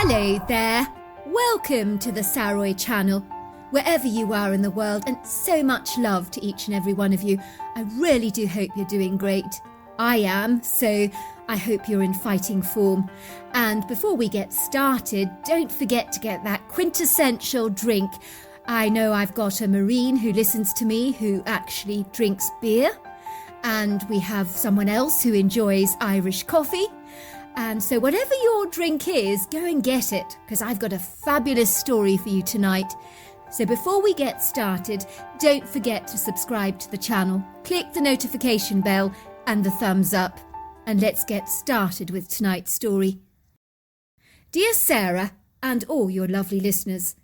Hello there, welcome to the Saroy channel, wherever you are in the world, and so much love to each and every one of you. I really do hope you're doing great. I am, so I hope you're in fighting form. And before we get started, don't forget to get that quintessential drink. I know I've got a Marine who listens to me who actually drinks beer, and we have someone else who enjoys Irish coffee. And so whatever your drink is, go and get it, because I've got a fabulous story for you tonight. So before we get started, don't forget to subscribe to the channel, click the notification bell and the thumbs up, and let's get started with tonight's story. Dear Sarah and all your lovely listeners,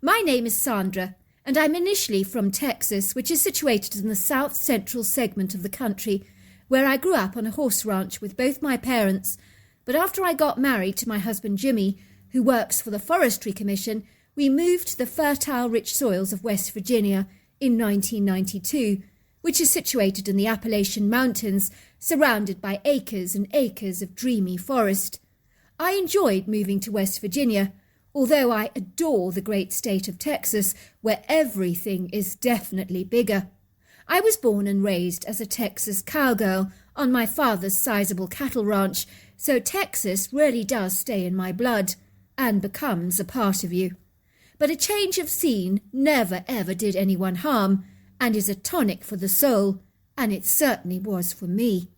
my name is Sandra, and I'm initially from Texas, which is situated in the south central segment of the country, where I grew up on a horse ranch with both my parents. But after I got married to my husband Jimmy, who works for the Forestry Commission, we moved to the fertile rich soils of West Virginia in 1992, which is situated in the Appalachian Mountains, surrounded by acres and acres of dreamy forest. I enjoyed moving to West Virginia, although I adore the great state of Texas, where everything is definitely bigger. I was born and raised as a Texas cowgirl on my father's sizable cattle ranch, so Texas really does stay in my blood and becomes a part of you. But a change of scene never ever did anyone harm and is a tonic for the soul, and it certainly was for me.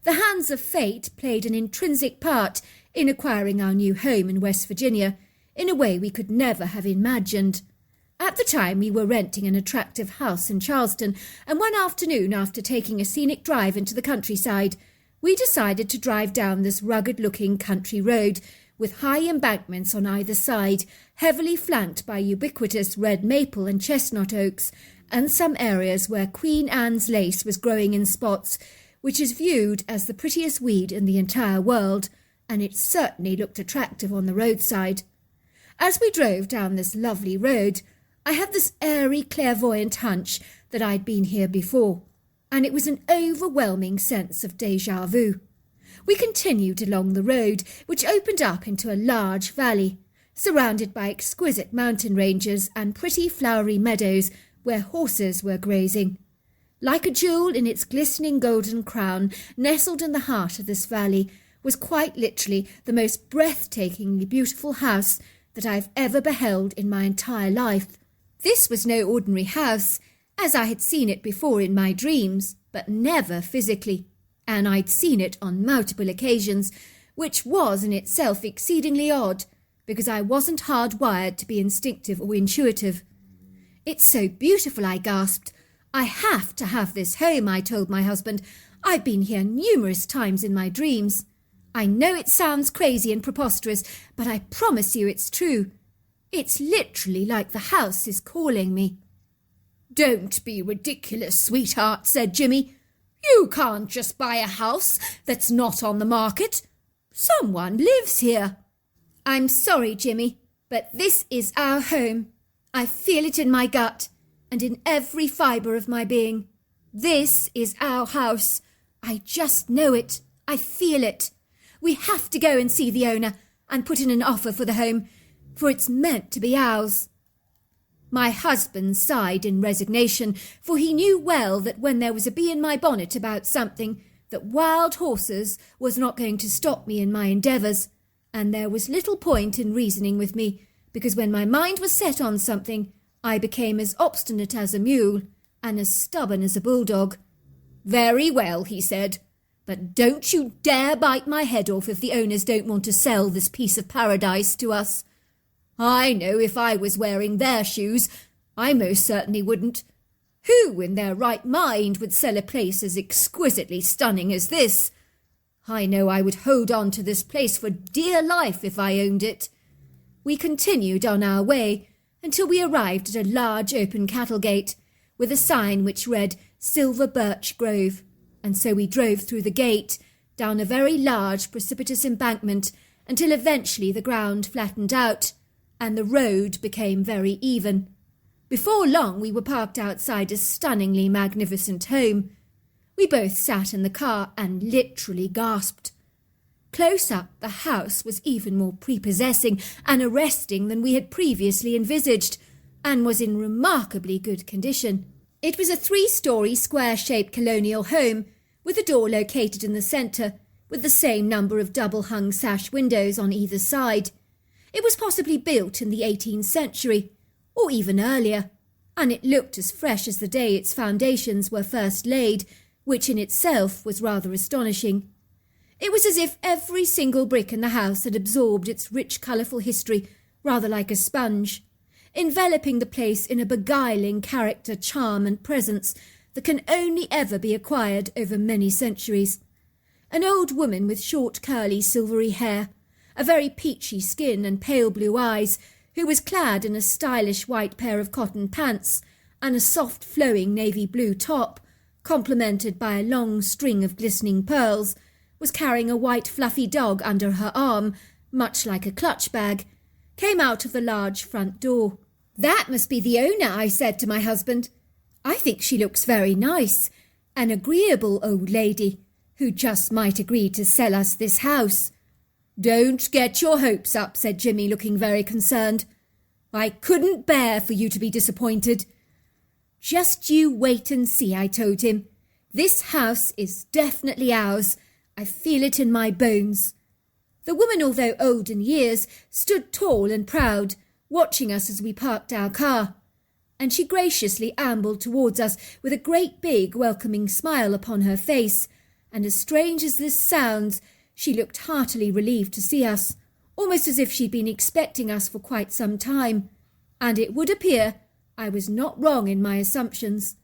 The hands of fate played an intrinsic part in acquiring our new home in West Virginia in a way we could never have imagined. At the time, we were renting an attractive house in Charleston, and one afternoon, after taking a scenic drive into the countryside, we decided to drive down this rugged-looking country road with high embankments on either side, heavily flanked by ubiquitous red maple and chestnut oaks, and some areas where Queen Anne's lace was growing in spots, which is viewed as the prettiest weed in the entire world, and it certainly looked attractive on the roadside. As we drove down this lovely road, I had this airy, clairvoyant hunch that I'd been here before, and it was an overwhelming sense of déjà vu. We continued along the road, which opened up into a large valley, surrounded by exquisite mountain ranges and pretty flowery meadows where horses were grazing. Like a jewel in its glistening golden crown, nestled in the heart of this valley, was quite literally the most breathtakingly beautiful house that I've ever beheld in my entire life. This was no ordinary house, as I had seen it before in my dreams, but never physically, and I'd seen it on multiple occasions, which was in itself exceedingly odd, because I wasn't hardwired to be instinctive or intuitive. "It's so beautiful," I gasped. "I have to have this home," I told my husband. "I've been here numerous times in my dreams. I know it sounds crazy and preposterous, but I promise you it's true. It's literally like the house is calling me." "Don't be ridiculous, sweetheart," said Jimmy. "You can't just buy a house that's not on the market. Someone lives here." "I'm sorry, Jimmy, but this is our home. I feel it in my gut and in every fibre of my being. This is our house. I just know it. I feel it. We have to go and see the owner and put in an offer for the home, for it's meant to be ours." My husband sighed in resignation, for he knew well that when there was a bee in my bonnet about something, that wild horses was not going to stop me in my endeavours, and there was little point in reasoning with me, because when my mind was set on something, I became as obstinate as a mule and as stubborn as a bulldog. "Very well," he said, "but don't you dare bite my head off if the owners don't want to sell this piece of paradise to us. I know if I was wearing their shoes, I most certainly wouldn't. Who in their right mind would sell a place as exquisitely stunning as this? I know I would hold on to this place for dear life if I owned it." We continued on our way until we arrived at a large open cattle gate with a sign which read Silver Birch Grove, and so we drove through the gate, down a very large precipitous embankment until eventually the ground flattened out and the road became very even. Before long we were parked outside a stunningly magnificent home. We both sat in the car and literally gasped. Close up, the house was even more prepossessing and arresting than we had previously envisaged, and was in remarkably good condition. It was a 3-story square-shaped colonial home, with a door located in the centre, with the same number of double-hung sash windows on either side. It was possibly built in the 18th century, or even earlier, and it looked as fresh as the day its foundations were first laid, which in itself was rather astonishing. It was as if every single brick in the house had absorbed its rich, colourful history, rather like a sponge, enveloping the place in a beguiling character, charm and presence that can only ever be acquired over many centuries. An old woman with short, curly, silvery hair, a very peachy skin and pale blue eyes, who was clad in a stylish white pair of cotton pants and a soft, flowing navy blue top, complemented by a long string of glistening pearls, was carrying a white fluffy dog under her arm, much like a clutch bag, came out of the large front door. "That must be the owner," I said to my husband. "I think she looks very nice, an agreeable old lady, who just might agree to sell us this house." "Don't get your hopes up," said Jimmy, looking very concerned. "I couldn't bear for you to be disappointed." "Just you wait and see," I told him. "This house is definitely ours. I feel it in my bones." The woman, although old in years, stood tall and proud, watching us as we parked our car, and she graciously ambled towards us with a great big welcoming smile upon her face, and as strange as this sounds, she looked heartily relieved to see us, almost as if she'd been expecting us for quite some time, and it would appear I was not wrong in my assumptions.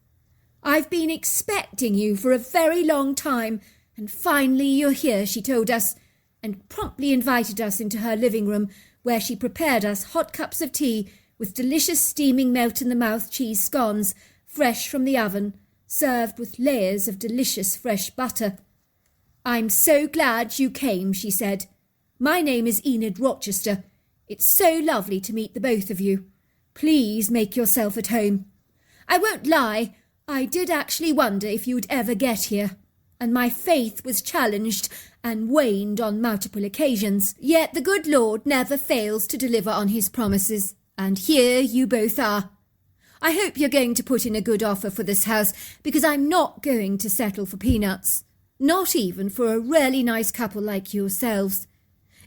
"I've been expecting you for a very long time, and finally you're here," she told us, and promptly invited us into her living room, where she prepared us hot cups of tea with delicious steaming melt-in-the-mouth cheese scones, fresh from the oven, served with layers of delicious fresh butter. "I'm so glad you came," she said. "My name is Enid Rochester. It's so lovely to meet the both of you. Please make yourself at home. I won't lie, I did actually wonder if you'd ever get here, and my faith was challenged and waned on multiple occasions. Yet the good Lord never fails to deliver on his promises, and here you both are. I hope you're going to put in a good offer for this house, because I'm not going to settle for peanuts, not even for a really nice couple like yourselves.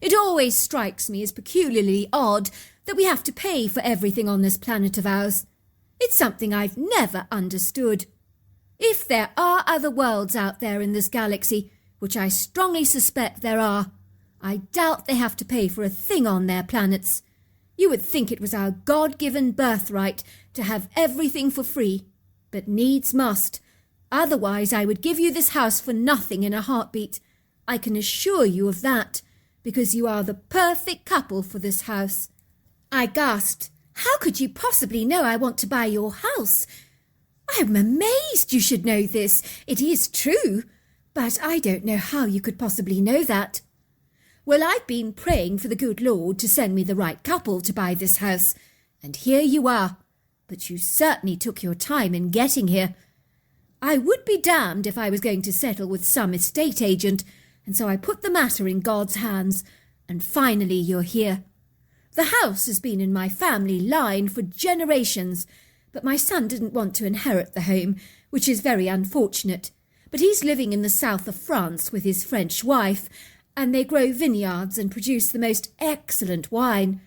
It always strikes me as peculiarly odd that we have to pay for everything on this planet of ours. It's something I've never understood. If there are other worlds out there in this galaxy, which I strongly suspect there are, I doubt they have to pay for a thing on their planets. You would think it was our God-given birthright to have everything for free, but needs must. Otherwise I would give you this house for nothing in a heartbeat. I can assure you of that, because you are the perfect couple for this house." I gasped. "How could you possibly know I want to buy your house? I'm amazed you should know this. It is true, but I don't know how you could possibly know that." "Well, I've been praying for the good Lord to send me the right couple to buy this house, and here you are. But you certainly took your time in getting here. I would be damned if I was going to settle with some estate agent, and so I put the matter in God's hands, and finally you're here. The house has been in my family line for generations, but my son didn't want to inherit the home, which is very unfortunate. But he's living in the south of France with his French wife, and they grow vineyards and produce the most excellent wine.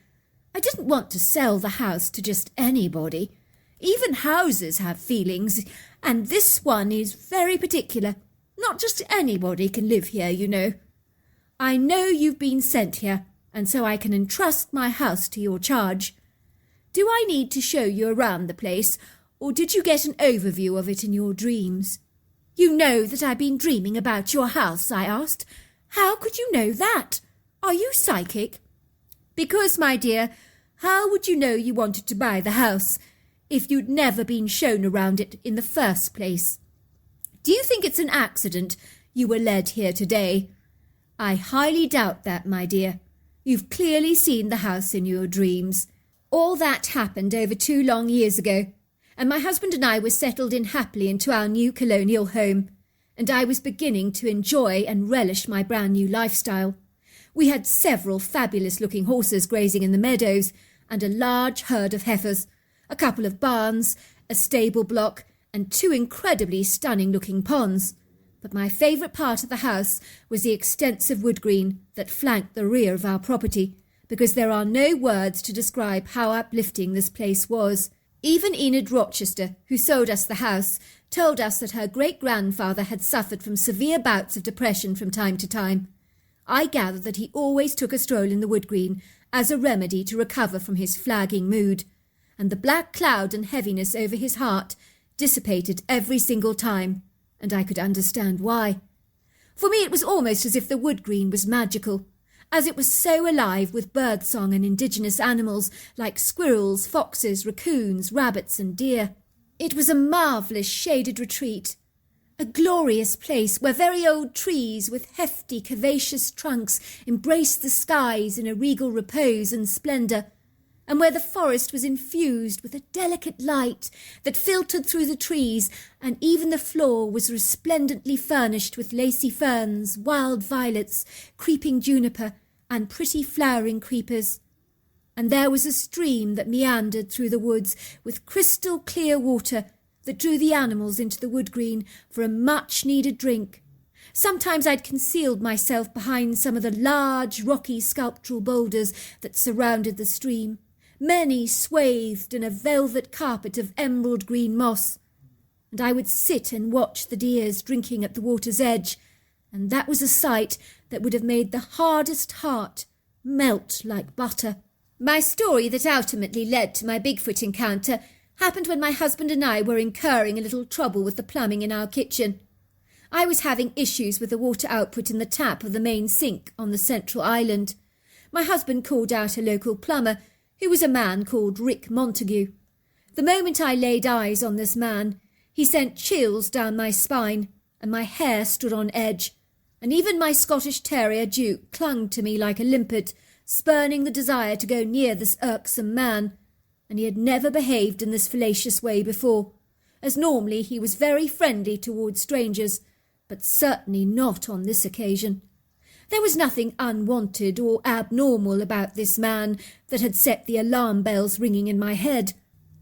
I didn't want to sell the house to just anybody. Even houses have feelings, and this one is very particular. Not just anybody can live here, you know. I know you've been sent here, and so I can entrust my house to your charge. Do I need to show you around the place, or did you get an overview of it in your dreams?" "You know that I've been dreaming about your house?" I asked. "How could you know that? Are you psychic?" "Because, my dear, how would you know you wanted to buy the house if you'd never been shown around it in the first place? Do you think it's an accident you were led here today? I highly doubt that, my dear. You've clearly seen the house in your dreams. All that happened over 2 long years ago, and my husband and I were settled in happily into our new colonial home, and I was beginning to enjoy and relish my brand new lifestyle. We had several fabulous-looking horses grazing in the meadows, and a large herd of heifers, a couple of barns, a stable block, and 2 incredibly stunning-looking ponds. But my favourite part of the house was the extensive wood green that flanked the rear of our property, because there are no words to describe how uplifting this place was. Even Enid Rochester, who sold us the house, told us that her great-grandfather had suffered from severe bouts of depression from time to time. I gathered that he always took a stroll in the wood green as a remedy to recover from his flagging mood, and the black cloud and heaviness over his heart dissipated every single time, and I could understand why. For me it was almost as if the wood green was magical, as it was so alive with birdsong and indigenous animals like squirrels, foxes, raccoons, rabbits and deer. It was a marvellous shaded retreat, a glorious place where very old trees with hefty curvaceous trunks embraced the skies in a regal repose and splendour, and where the forest was infused with a delicate light that filtered through the trees, and even the floor was resplendently furnished with lacy ferns, wild violets, creeping juniper, and pretty flowering creepers. And there was a stream that meandered through the woods with crystal clear water that drew the animals into the wood green for a much-needed drink. Sometimes I'd concealed myself behind some of the large, rocky sculptural boulders that surrounded the stream, many swathed in a velvet carpet of emerald green moss, and I would sit and watch the deers drinking at the water's edge, and that was a sight that would have made the hardest heart melt like butter. My story that ultimately led to my Bigfoot encounter happened when my husband and I were incurring a little trouble with the plumbing in our kitchen. I was having issues with the water output in the tap of the main sink on the central island. My husband called out a local plumber, who was a man called Rick Montague. The moment I laid eyes on this man, he sent chills down my spine, and my hair stood on edge, and even my Scottish terrier Duke clung to me like a limpet, spurning the desire to go near this irksome man, and he had never behaved in this fallacious way before, as normally he was very friendly towards strangers, but certainly not on this occasion. There was nothing unwanted or abnormal about this man that had set the alarm bells ringing in my head.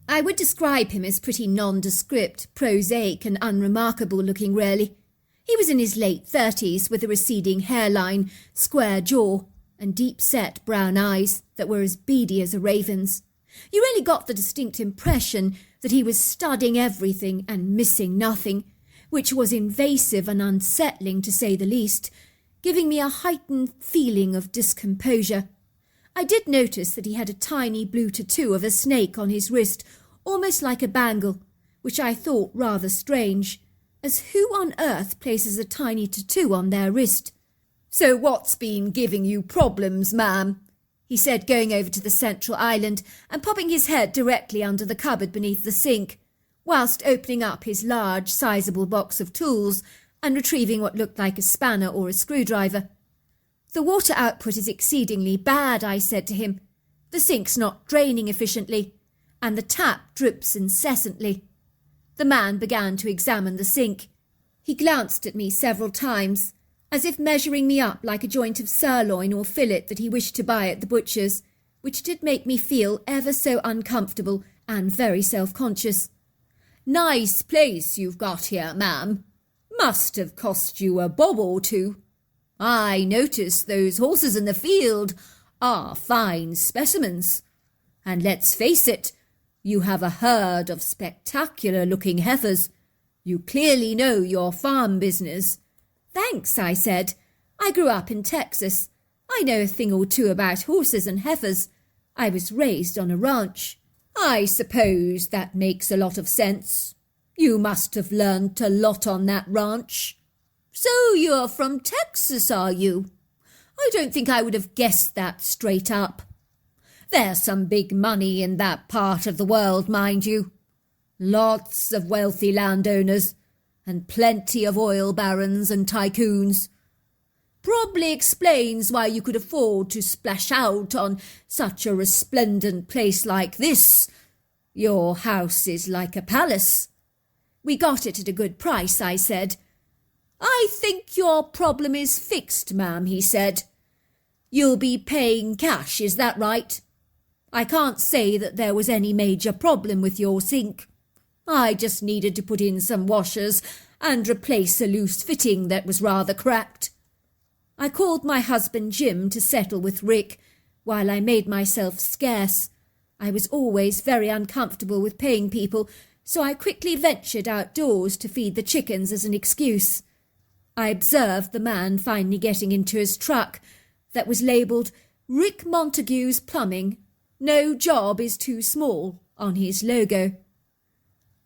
I would describe him as pretty nondescript, prosaic and unremarkable looking really. He was in his late 30s with a receding hairline, square jaw, and deep-set brown eyes that were as beady as a raven's. You really got the distinct impression that he was studying everything and missing nothing, which was invasive and unsettling to say the least, giving me a heightened feeling of discomposure. I did notice that he had a tiny blue tattoo of a snake on his wrist, almost like a bangle, which I thought rather strange, as who on earth places a tiny tattoo on their wrist? "So what's been giving you problems, ma'am?" he said, going over to the central island and popping his head directly under the cupboard beneath the sink, whilst opening up his large, sizable box of tools and retrieving what looked like a spanner or a screwdriver. "The water output is exceedingly bad," I said to him. "The sink's not draining efficiently, and the tap drips incessantly." The man began to examine the sink. He glanced at me several times, as if measuring me up like a joint of sirloin or fillet that he wished to buy at the butcher's, which did make me feel ever so uncomfortable and very self-conscious. "Nice place you've got here, ma'am. Must have cost you a bob or two. I notice those horses in the field are fine specimens. And let's face it, you have a herd of spectacular-looking heifers. You clearly know your farm business." "Thanks," I said. "I grew up in Texas. I know a thing or two about horses and heifers. I was raised on a ranch." "I suppose that makes a lot of sense. You must have learnt a lot on that ranch. So you're from Texas, are you? I don't think I would have guessed that straight up. There's some big money in that part of the world, mind you. Lots of wealthy landowners, and plenty of oil barons and tycoons. Probably explains why you could afford to splash out on such a resplendent place like this. Your house is like a palace." "We got it at a good price," I said. "I think your problem is fixed, ma'am," he said. You'll be paying cash, is that right? I can't say that there was any major problem with your sink. I just needed to put in some washers and replace a loose fitting that was rather cracked. I called my husband Jim to settle with Rick, while I made myself scarce. I was always very uncomfortable with paying people, so I quickly ventured outdoors to feed the chickens as an excuse. I observed the man finally getting into his truck that was labelled Rick Montague's Plumbing. No job is too small on his logo.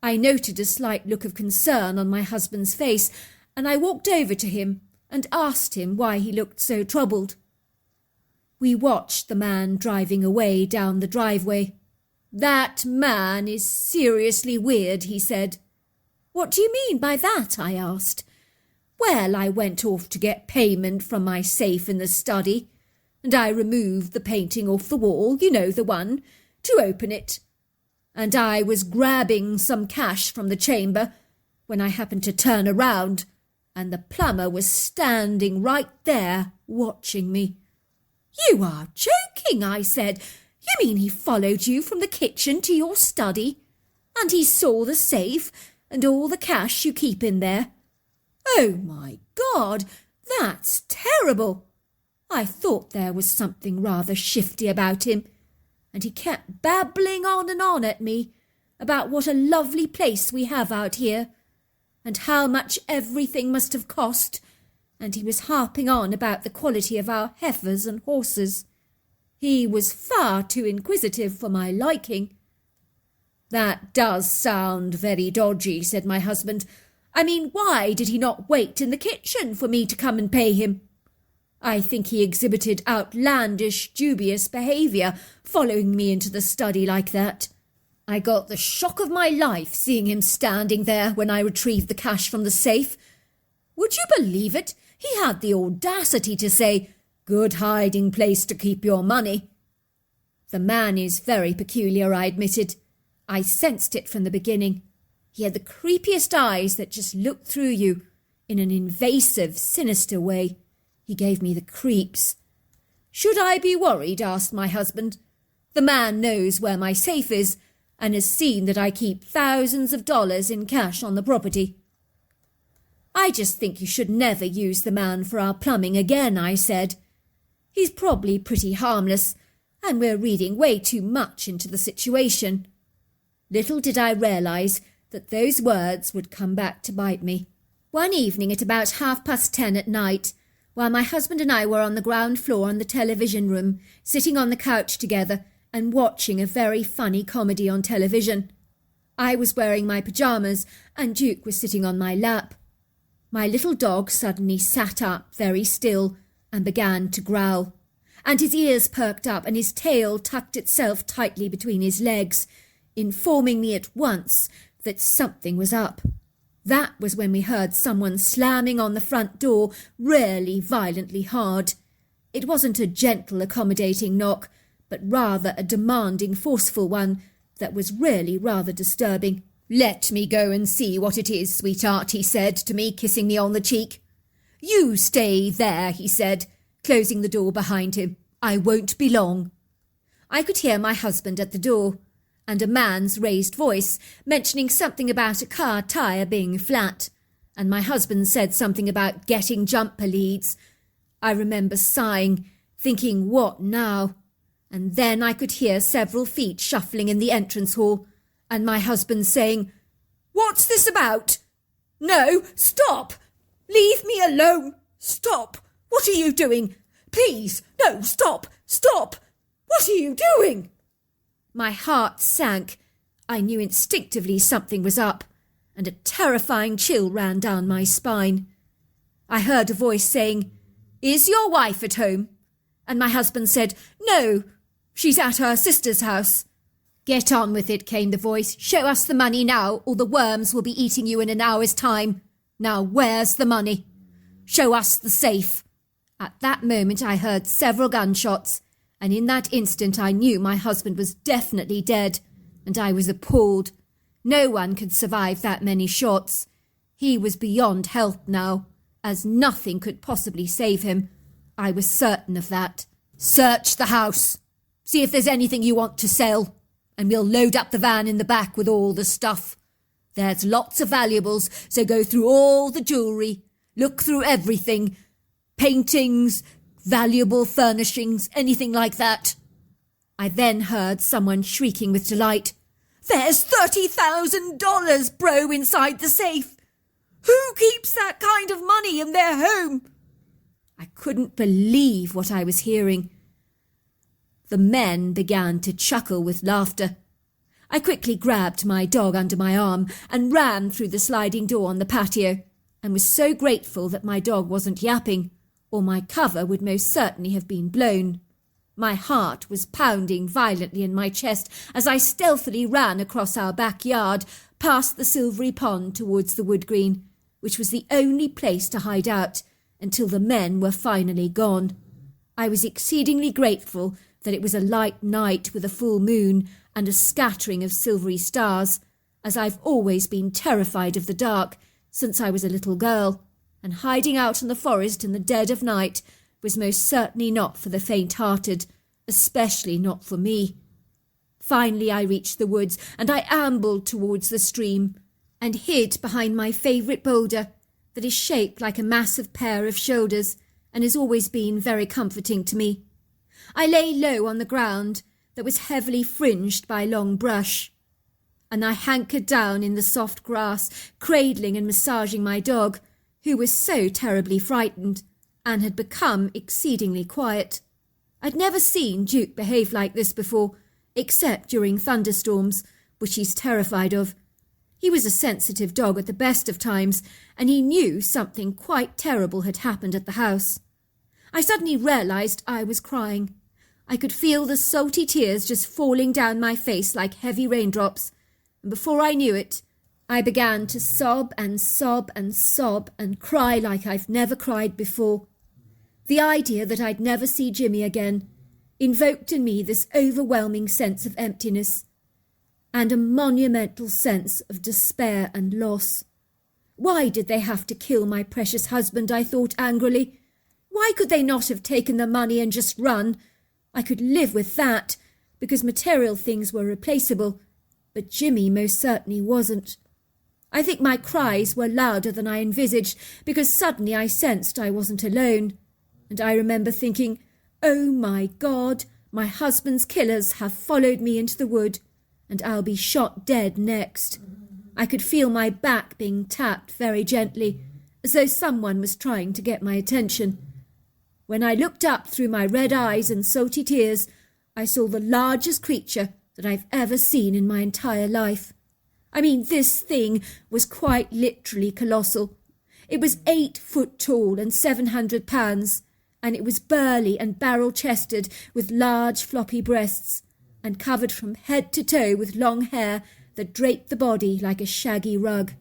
I noted a slight look of concern on my husband's face, and I walked over to him and asked him why he looked so troubled. We watched the man driving away down the driveway. That man is seriously weird, he said. What do you mean by that? I asked. Well, I went off to get payment from my safe in the study, and I removed the painting off the wall, you know, the one, to open it. And I was grabbing some cash from the chamber when I happened to turn around, and the plumber was standing right there watching me. You are joking, I said. You mean he followed you from the kitchen to your study? And he saw the safe and all the cash you keep in there? Oh, my God, that's terrible. I thought there was something rather shifty about him, and he kept babbling on and on at me about what a lovely place we have out here, and how much everything must have cost, and he was harping on about the quality of our heifers and horses. He was far too inquisitive for my liking. That does sound very dodgy, said my husband. I mean, why did he not wait in the kitchen for me to come and pay him? I think he exhibited outlandish, dubious behaviour, following me into the study like that. I got the shock of my life seeing him standing there when I retrieved the cash from the safe. Would you believe it? He had the audacity to say, "Good hiding place to keep your money." The man is very peculiar, I admitted. I sensed it from the beginning. He had the creepiest eyes that just looked through you, in an invasive, sinister way. He gave me the creeps. Should I be worried? Asked my husband. The man knows where my safe is, and has seen that I keep thousands of dollars in cash on the property. I just think you should never use the man for our plumbing again, I said. He's probably pretty harmless, and we're reading way too much into the situation. Little did I realise that those words would come back to bite me. One evening at about 10:30 at night, while my husband and I were on the ground floor in the television room, sitting on the couch together and watching a very funny comedy on television. I was wearing my pyjamas and Duke was sitting on my lap. My little dog suddenly sat up very still and began to growl, and his ears perked up and his tail tucked itself tightly between his legs, informing me at once that something was up. That was when we heard someone slamming on the front door really violently hard. It wasn't a gentle, accommodating knock, but rather a demanding, forceful one that was really rather disturbing. "Let me go and see what it is, sweetheart," he said to me, kissing me on the cheek. "You stay there," he said, closing the door behind him. "I won't be long." I could hear my husband at the door, and a man's raised voice mentioning something about a car tyre being flat, and my husband said something about getting jumper leads. I remember sighing, thinking, what now? And then I could hear several feet shuffling in the entrance hall, and my husband saying, "What's this about? No, stop! Leave me alone! Stop! What are you doing? Please, no, stop! Stop! What are you doing?" My heart sank. I knew instinctively something was up, and a terrifying chill ran down my spine. I heard a voice saying, "Is your wife at home?" And my husband said, "No, she's at her sister's house." "Get on with it," came the voice. "Show us the money now, or the worms will be eating you in an hour's time. Now where's the money? Show us the safe." At that moment I heard several gunshots, and in that instant I knew my husband was definitely dead, and I was appalled. No one could survive that many shots. He was beyond help now, as nothing could possibly save him. I was certain of that. Search the house. See if there's anything you want to sell, and we'll load up the van in the back with all the stuff. There's lots of valuables, so go through all the jewellery, look through everything, paintings, valuable furnishings, anything like that. I then heard someone shrieking with delight. There's $30,000, bro, inside the safe. Who keeps that kind of money in their home? I couldn't believe what I was hearing. The men began to chuckle with laughter. I quickly grabbed my dog under my arm and ran through the sliding door on the patio, and was so grateful that my dog wasn't yapping, or my cover would most certainly have been blown. My heart was pounding violently in my chest as I stealthily ran across our backyard, past the silvery pond towards the wood green, which was the only place to hide out until the men were finally gone. I was exceedingly grateful that it was a light night with a full moon and a scattering of silvery stars, as I've always been terrified of the dark since I was a little girl, and hiding out in the forest in the dead of night was most certainly not for the faint-hearted, especially not for me. Finally I reached the woods, and I ambled towards the stream, and hid behind my favourite boulder that is shaped like a massive pair of shoulders, and has always been very comforting to me. I lay low on the ground that was heavily fringed by long brush, and I hankered down in the soft grass, cradling and massaging my dog, who was so terribly frightened, and had become exceedingly quiet. I'd never seen Duke behave like this before, except during thunderstorms, which he's terrified of. He was a sensitive dog at the best of times, and he knew something quite terrible had happened at the house. I suddenly realised I was crying. I could feel the salty tears just falling down my face like heavy raindrops, and before I knew it, I began to sob and sob and sob and cry like I've never cried before. The idea that I'd never see Jimmy again invoked in me this overwhelming sense of emptiness and a monumental sense of despair and loss. Why did they have to kill my precious husband, I thought angrily. Why could they not have taken the money and just run? I could live with that, because material things were replaceable, but Jimmy most certainly wasn't. I think my cries were louder than I envisaged, because suddenly I sensed I wasn't alone, and I remember thinking, oh my God, my husband's killers have followed me into the wood, and I'll be shot dead next. I could feel my back being tapped very gently, as though someone was trying to get my attention. When I looked up through my red eyes and salty tears, I saw the largest creature that I've ever seen in my entire life. I mean, this thing was quite literally colossal. It was 8 foot tall and 700 pounds, and it was burly and barrel-chested with large floppy breasts, and covered from head to toe with long hair that draped the body like a shaggy rug.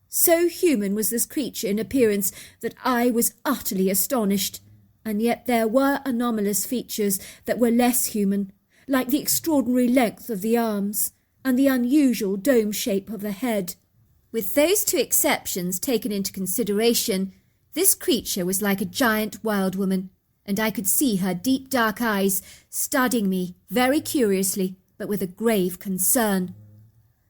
So human was this creature in appearance that I was utterly astonished. And yet there were anomalous features that were less human, like the extraordinary length of the arms and the unusual dome shape of the head. With those two exceptions taken into consideration, this creature was like a giant wild woman, and I could see her deep dark eyes studying me very curiously, but with a grave concern.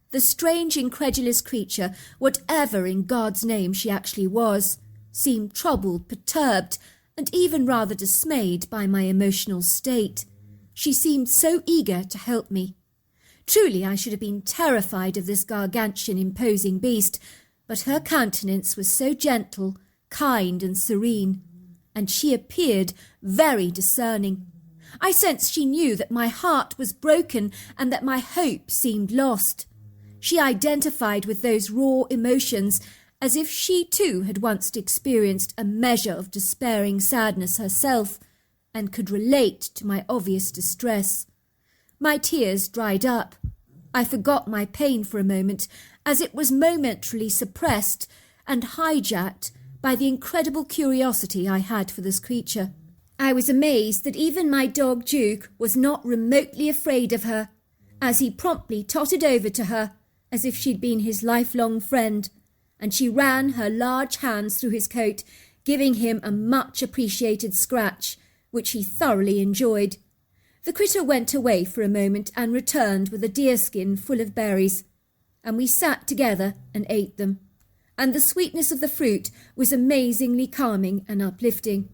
The strange, incredulous creature, whatever in God's name she actually was, seemed troubled, perturbed, and even rather dismayed by my emotional state. She seemed so eager to help me. Truly, I should have been terrified of this gargantuan, imposing beast, but her countenance was so gentle, kind, and serene, and she appeared very discerning. I sensed she knew that my heart was broken and that my hope seemed lost. She identified with those raw emotions as if she too had once experienced a measure of despairing sadness herself, and could relate to my obvious distress. My tears dried up. I forgot my pain for a moment, as it was momentarily suppressed and hijacked by the incredible curiosity I had for this creature. I was amazed that even my dog Duke was not remotely afraid of her, as he promptly tottered over to her as if she'd been his lifelong friend, and she ran her large hands through his coat, giving him a much-appreciated scratch, which he thoroughly enjoyed. The critter went away for a moment and returned with a deerskin full of berries, and we sat together and ate them, and the sweetness of the fruit was amazingly calming and uplifting.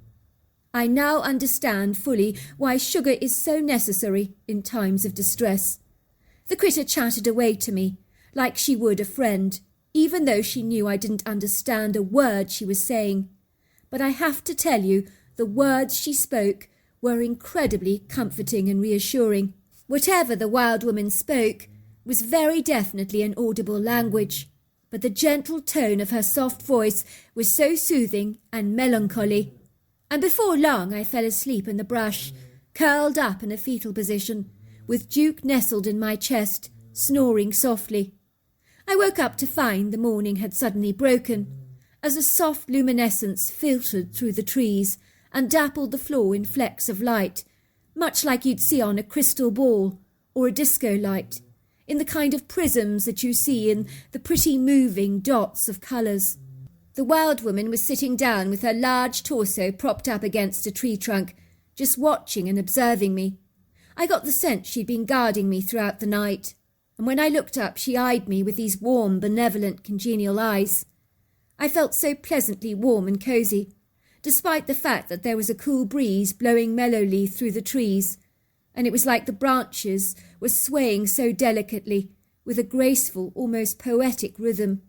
I now understand fully why sugar is so necessary in times of distress. The critter chatted away to me, like she would a friend, even though she knew I didn't understand a word she was saying. But I have to tell you, the words she spoke were incredibly comforting and reassuring. Whatever the wild woman spoke was very definitely an audible language, but the gentle tone of her soft voice was so soothing and melancholy. And before long I fell asleep in the brush, curled up in a fetal position, with Duke nestled in my chest, snoring softly. I woke up to find the morning had suddenly broken, as a soft luminescence filtered through the trees and dappled the floor in flecks of light, much like you'd see on a crystal ball or a disco light, in the kind of prisms that you see in the pretty moving dots of colours. The wild woman was sitting down with her large torso propped up against a tree trunk, just watching and observing me. I got the sense she'd been guarding me throughout the night, and when I looked up she eyed me with these warm, benevolent, congenial eyes. I felt so pleasantly warm and cosy, despite the fact that there was a cool breeze blowing mellowly through the trees, and it was like the branches were swaying so delicately, with a graceful, almost poetic rhythm,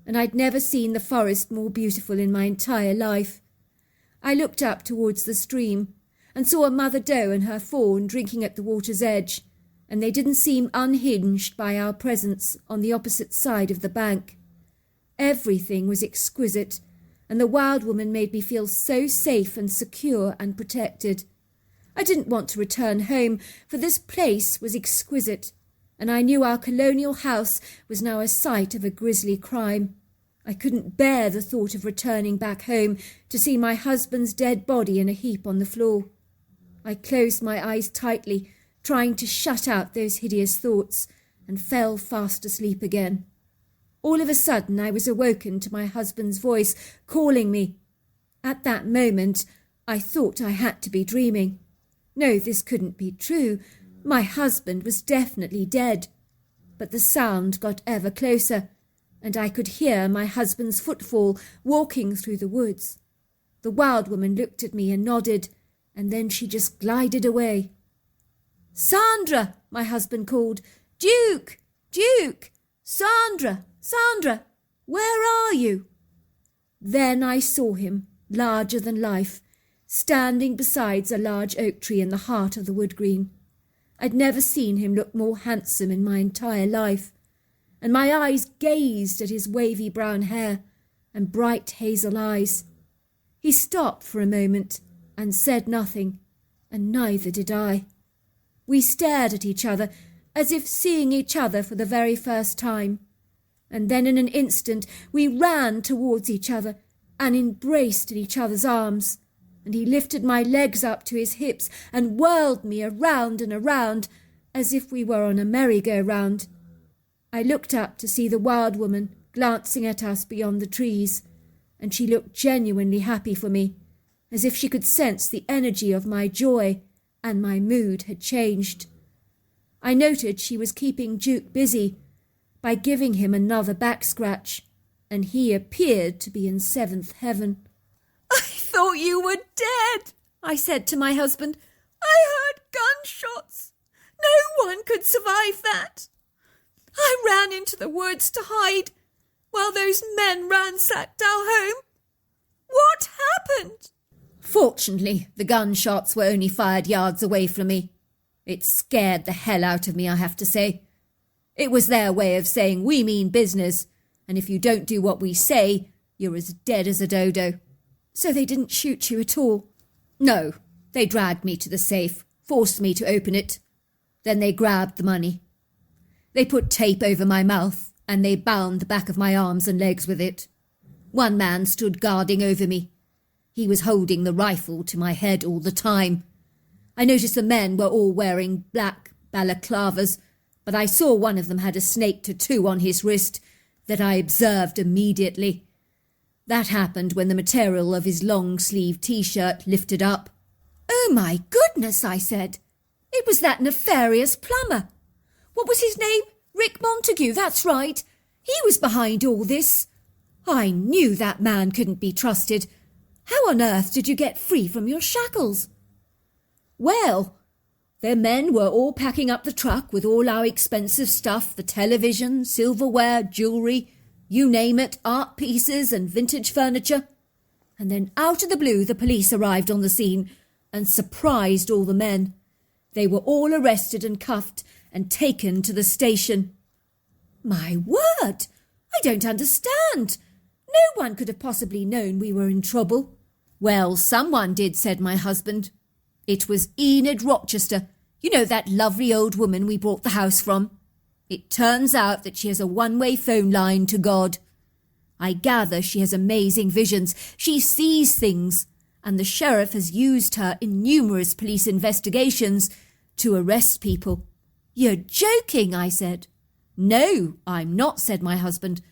and I'd never seen the forest more beautiful in my entire life. I looked up towards the stream, and saw a mother doe and her fawn drinking at the water's edge, and they didn't seem unhinged by our presence on the opposite side of the bank. Everything was exquisite, and the wild woman made me feel so safe and secure and protected. I didn't want to return home, for this place was exquisite, and I knew our colonial house was now a site of a grisly crime. I couldn't bear the thought of returning back home to see my husband's dead body in a heap on the floor. I closed my eyes tightly, trying to shut out those hideous thoughts, and fell fast asleep again. All of a sudden I was awoken to my husband's voice calling me. At that moment I thought I had to be dreaming. No, this couldn't be true. My husband was definitely dead. But the sound got ever closer, and I could hear my husband's footfall walking through the woods. The wild woman looked at me and nodded, and then she just glided away. "Sandra!" my husband called. "Duke! Duke! Sandra! Sandra! Where are you?" Then I saw him, larger than life, standing beside a large oak tree in the heart of the wood green. I'd never seen him look more handsome in my entire life, and my eyes gazed at his wavy brown hair and bright hazel eyes. He stopped for a moment and said nothing, and neither did I. We stared at each other as if seeing each other for the very first time, and then in an instant we ran towards each other and embraced in each other's arms, and he lifted my legs up to his hips and whirled me around and around as if we were on a merry-go-round. I looked up to see the wild woman glancing at us beyond the trees, and she looked genuinely happy for me, as if she could sense the energy of my joy, and my mood had changed. I noted she was keeping Duke busy by giving him another back scratch, and he appeared to be in seventh heaven. "I thought you were dead," I said to my husband. "I heard gunshots. No one could survive that. I ran into the woods to hide while those men ransacked our home. What happened?" Fortunately, the gunshots were only fired yards away from me. It scared the hell out of me, I have to say. It was their way of saying we mean business, and if you don't do what we say, you're as dead as a dodo. So they didn't shoot you at all? No, they dragged me to the safe, forced me to open it. Then they grabbed the money. They put tape over my mouth, and they bound the back of my arms and legs with it. One man stood guarding over me. He was holding the rifle to my head all the time. I noticed the men were all wearing black balaclavas, but I saw one of them had a snake tattoo on his wrist that I observed immediately. That happened when the material of his long-sleeved T-shirt lifted up. "Oh my goodness," I said. "It was that nefarious plumber. What was his name? Rick Montague, that's right. He was behind all this. I knew that man couldn't be trusted. How on earth did you get free from your shackles?" "Well, the men were all packing up the truck with all our expensive stuff, the television, silverware, jewellery, you name it, art pieces and vintage furniture. And then out of the blue the police arrived on the scene and surprised all the men. They were all arrested and cuffed and taken to the station." "My word! I don't understand. No one could have possibly known we were in trouble." "Well, someone did," said my husband. "It was Enid Rochester. You know, that lovely old woman we bought the house from. It turns out that she has a one-way phone line to God. I gather she has amazing visions. She sees things, and the sheriff has used her in numerous police investigations to arrest people." "You're joking," I said. "No, I'm not," said my husband.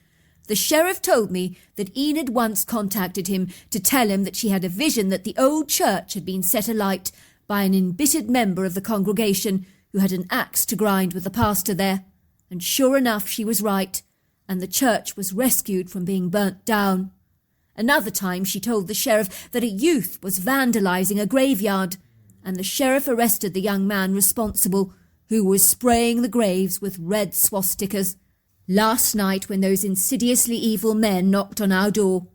"The sheriff told me that Enid once contacted him to tell him that she had a vision that the old church had been set alight by an embittered member of the congregation who had an axe to grind with the pastor there. And sure enough, she was right, and the church was rescued from being burnt down. Another time she told the sheriff that a youth was vandalising a graveyard, and the sheriff arrested the young man responsible, who was spraying the graves with red swastikas. Last night, when those insidiously evil men knocked on our door,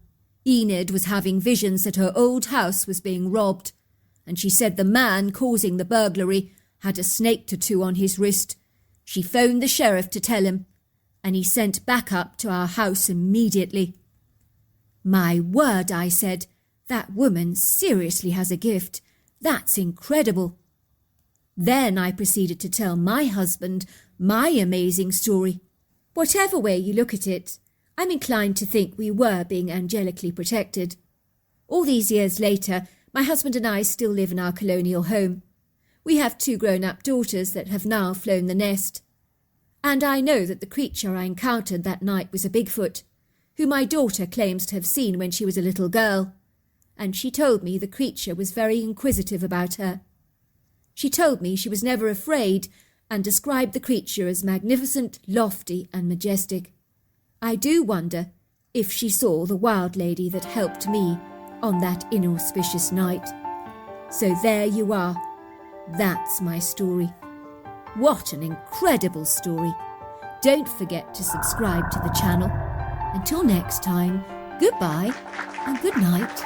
Enid was having visions that her old house was being robbed, and she said the man causing the burglary had a snake tattoo on his wrist. She phoned the sheriff to tell him, and he sent backup to our house immediately." "My word," I said, "that woman seriously has a gift. That's incredible." Then I proceeded to tell my husband my amazing story. Whatever way you look at it, I'm inclined to think we were being angelically protected. All these years later, my husband and I still live in our colonial home. We have 2 grown-up daughters that have now flown the nest. And I know that the creature I encountered that night was a Bigfoot, who my daughter claims to have seen when she was a little girl. And she told me the creature was very inquisitive about her. She told me she was never afraid and described the creature as magnificent, lofty and majestic. I do wonder if she saw the wild lady that helped me on that inauspicious night. So there you are. That's my story. What an incredible story. Don't forget to subscribe to the channel. Until next time, goodbye and good night.